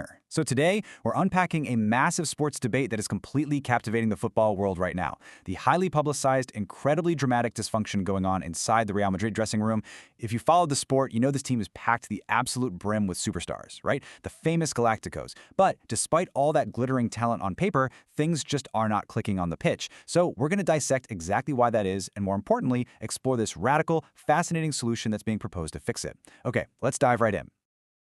winner. So today, we're unpacking a massive sports debate that is completely captivating the football world right now. The highly publicized, incredibly dramatic dysfunction going on inside the Real Madrid dressing room. If you followed the sport, you know this team is packed to the absolute brim with superstars, right? The famous Galacticos. But despite all that glittering talent on paper, things just are not clicking on the pitch. So we're going to dissect exactly why that is, and more importantly, explore this radical, fascinating solution that's being proposed to fix it. Okay, let's dive right in.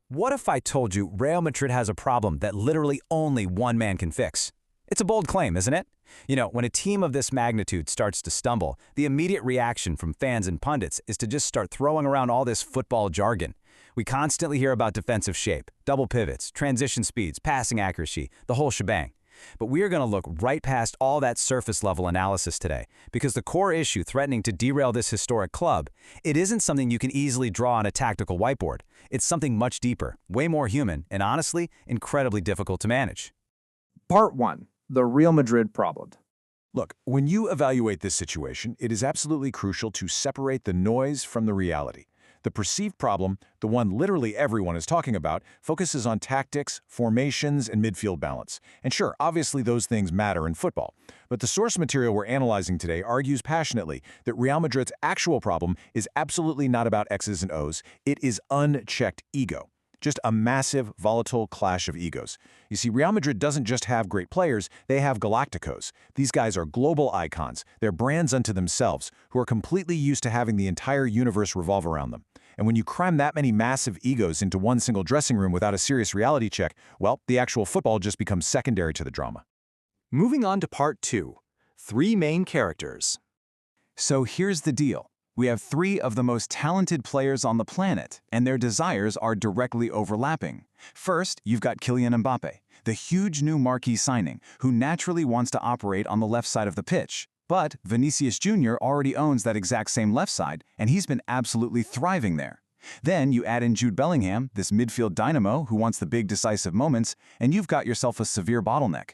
What if I told you Real Madrid has a problem that literally only one man can fix? It's a bold claim, isn't it? You know, when a team of this magnitude starts to stumble, the immediate reaction from fans and pundits is to just start throwing around all this football jargon. We constantly hear about defensive shape, double pivots, transition speeds, passing accuracy, the whole shebang. But we are going to look right past all that surface-level analysis today, because the core issue threatening to derail this historic club, it isn't something you can easily draw on a tactical whiteboard. It's something much deeper, way more human, and honestly, incredibly difficult to manage. Part 1. The Real Madrid problem. Look, when you evaluate this situation, it is absolutely crucial to separate the noise from the reality. The perceived problem, the one literally everyone is talking about, focuses on tactics, formations, and midfield balance. And sure, obviously those things matter in football. But the source material we're analyzing today argues passionately that Real Madrid's actual problem is absolutely not about X's and O's. It is unchecked ego. Just a massive, volatile clash of egos. You see, Real Madrid doesn't just have great players, they have Galacticos. These guys are global icons. They're brands unto themselves, who are completely used to having the entire universe revolve around them. And when you cram that many massive egos into one single dressing room without a serious reality check, well, the actual football just becomes secondary to the drama. Moving on to part 2. 3 main characters. So here's the deal. We have 3 of the most talented players on the planet, and their desires are directly overlapping. First, you've got Kylian Mbappe, the huge new marquee signing, who naturally wants to operate on the left side of the pitch. But Vinicius Jr. already owns that exact same left side, and he's been absolutely thriving there. Then you add in Jude Bellingham, this midfield dynamo who wants the big decisive moments, and you've got yourself a severe bottleneck.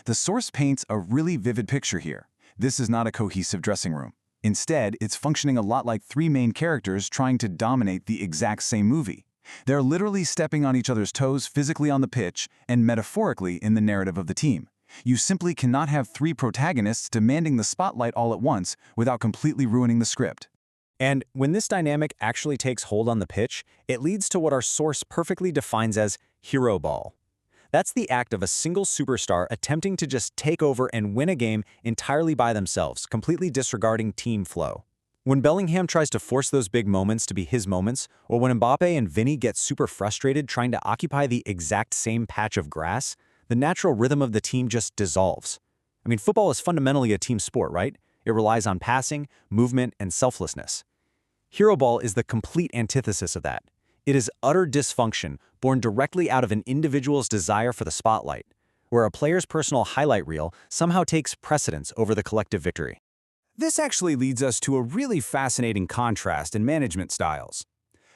The source paints a really vivid picture here. This is not a cohesive dressing room. Instead, it's functioning a lot like 3 main characters trying to dominate the exact same movie. They're literally stepping on each other's toes physically on the pitch and metaphorically in the narrative of the team. You simply cannot have 3 protagonists demanding the spotlight all at once without completely ruining the script. And when this dynamic actually takes hold on the pitch, it leads to what our source perfectly defines as hero ball. That's the act of a single superstar attempting to just take over and win a game entirely by themselves, completely disregarding team flow. When Bellingham tries to force those big moments to be his moments, or when Mbappe and Vini get super frustrated trying to occupy the exact same patch of grass, the natural rhythm of the team just dissolves. I mean, football is fundamentally a team sport, right? It relies on passing, movement, and selflessness. Hero ball is the complete antithesis of that. It is utter dysfunction, born directly out of an individual's desire for the spotlight, where a player's personal highlight reel somehow takes precedence over the collective victory. This actually leads us to a really fascinating contrast in management styles.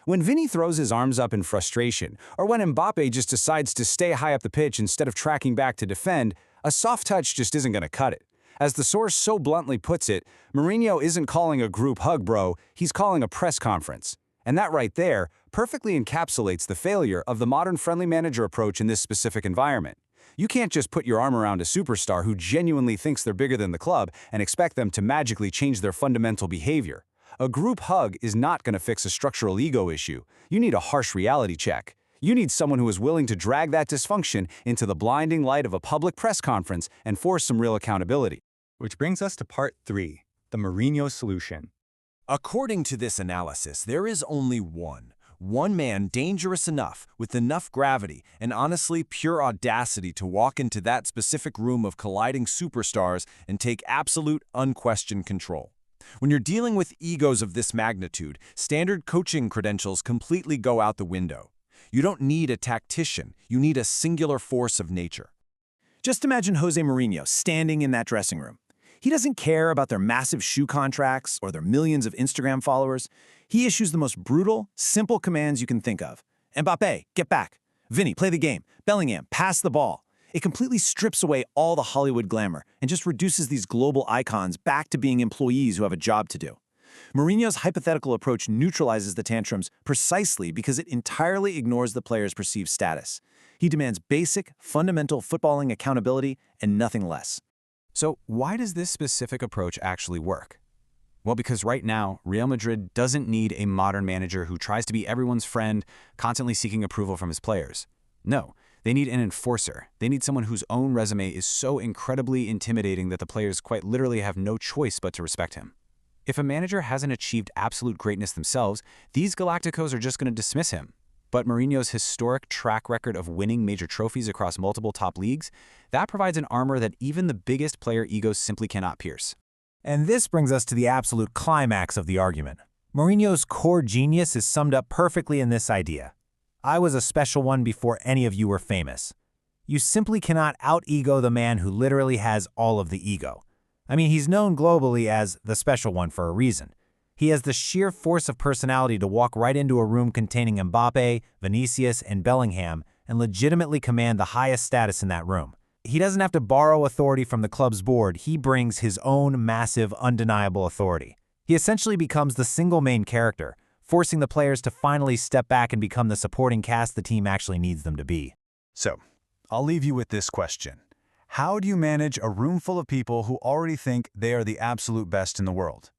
When Vini throws his arms up in frustration, or when Mbappe just decides to stay high up the pitch instead of tracking back to defend, a soft touch just isn't going to cut it. As the source so bluntly puts it, Mourinho isn't calling a group hug, bro, he's calling a press conference. And that right there perfectly encapsulates the failure of the modern friendly manager approach in this specific environment. You can't just put your arm around a superstar who genuinely thinks they're bigger than the club and expect them to magically change their fundamental behavior. A group hug is not going to fix a structural ego issue. You need a harsh reality check. You need someone who is willing to drag that dysfunction into the blinding light of a public press conference and force some real accountability. Which brings us to part 3, the Mourinho solution. According to this analysis, there is only one man dangerous enough, with enough gravity and honestly pure audacity to walk into that specific room of colliding superstars and take absolute, unquestioned control. When you're dealing with egos of this magnitude, standard coaching credentials completely go out the window. You don't need a tactician, you need a singular force of nature. Just imagine Jose Mourinho standing in that dressing room. He doesn't care about their massive shoe contracts or their millions of Instagram followers. He issues the most brutal, simple commands you can think of. Mbappe, get back. Vini, play the game. Bellingham, pass the ball. It completely strips away all the Hollywood glamour and just reduces these global icons back to being employees who have a job to do. Mourinho's hypothetical approach neutralizes the tantrums precisely because it entirely ignores the player's perceived status. He demands basic, fundamental footballing accountability and nothing less. So why does this specific approach actually work? Well, because right now, Real Madrid doesn't need a modern manager who tries to be everyone's friend, constantly seeking approval from his players. No, they need an enforcer. They need someone whose own resume is so incredibly intimidating that the players quite literally have no choice but to respect him. If a manager hasn't achieved absolute greatness themselves, these Galacticos are just going to dismiss him. But Mourinho's historic track record of winning major trophies across multiple top leagues, that provides an armor that even the biggest player egos simply cannot pierce. And this brings us to the absolute climax of the argument. Mourinho's core genius is summed up perfectly in this idea. I was a special one before any of you were famous. You simply cannot out-ego the man who literally has all of the ego. I mean, he's known globally as the special one for a reason. He has the sheer force of personality to walk right into a room containing Mbappe, Vinicius, and Bellingham and legitimately command the highest status in that room. He doesn't have to borrow authority from the club's board. He brings his own massive, undeniable authority. He essentially becomes the single main character, forcing the players to finally step back and become the supporting cast the team actually needs them to be. So, I'll leave you with this question. How do you manage a room full of people who already think they are the absolute best in the world?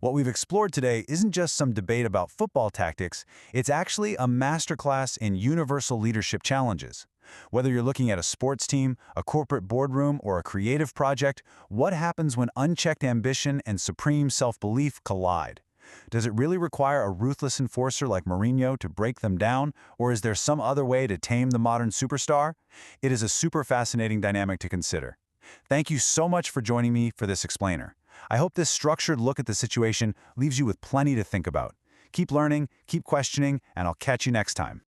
What we've explored today isn't just some debate about football tactics, it's actually a masterclass in universal leadership challenges. Whether you're looking at a sports team, a corporate boardroom, or a creative project, what happens when unchecked ambition and supreme self-belief collide? Does it really require a ruthless enforcer like Mourinho to break them down, or is there some other way to tame the modern superstar? It is a super fascinating dynamic to consider. Thank you so much for joining me for this explainer. I hope this structured look at the situation leaves you with plenty to think about. Keep learning, keep questioning, and I'll catch you next time.